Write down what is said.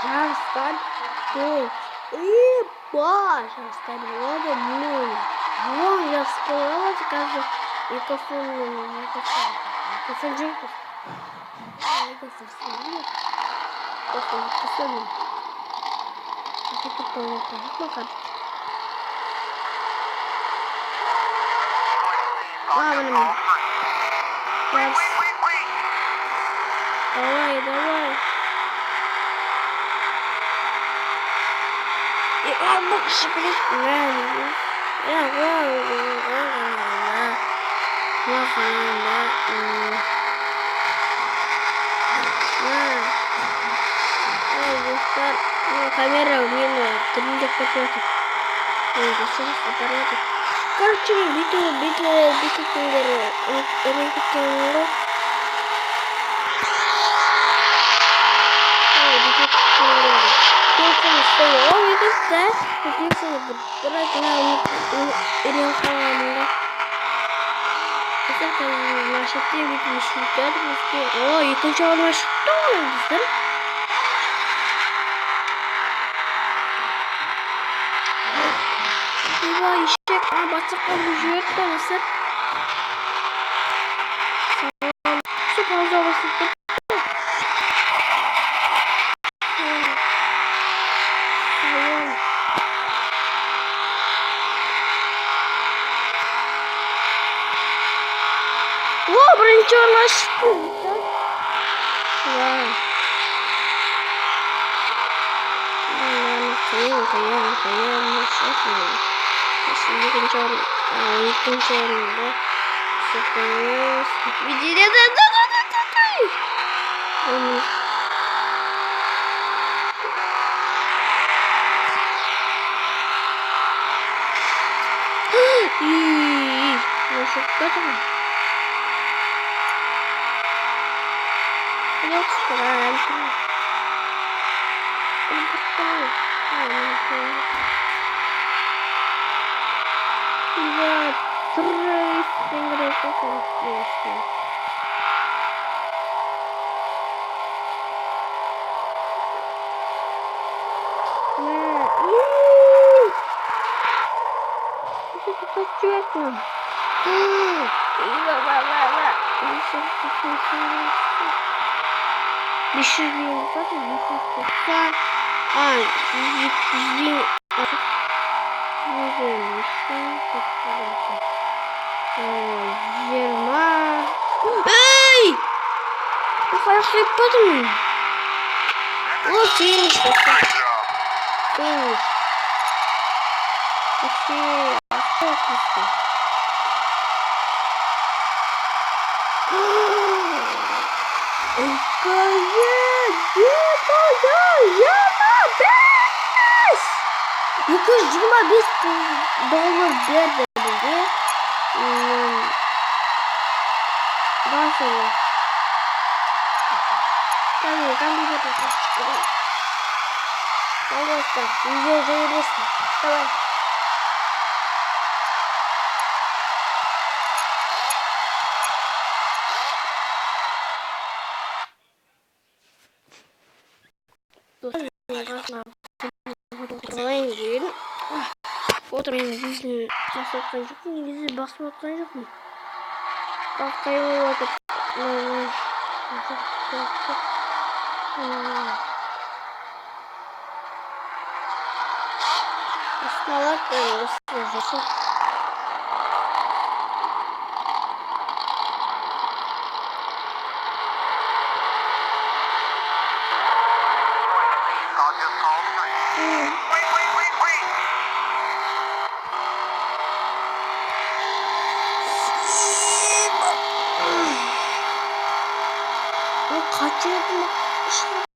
Жарыстан ой, и жарыстан болады мол. Жарыс болады қазір микрофон жоқ. Давай. Боксы, камера мені трендик покрутит. Короче, битва күндері рекеткен екінші орынға шықты ғой біздер. Ешек батсаққа жүріп қоймасыр. Су пауза басып тұр. Бірінші орынға шықты. Екінші орында сұрқыз видеода $225 berdi bizga. Boshini. Компьютер поставь. Пожалуйста, видео заебись. Давай. Вот мен жизнь жасап отқан жоқпын, негізі басып отқан жоқпын. Қақтай болып отыр. Асталап осылай жасап. kaçırdım.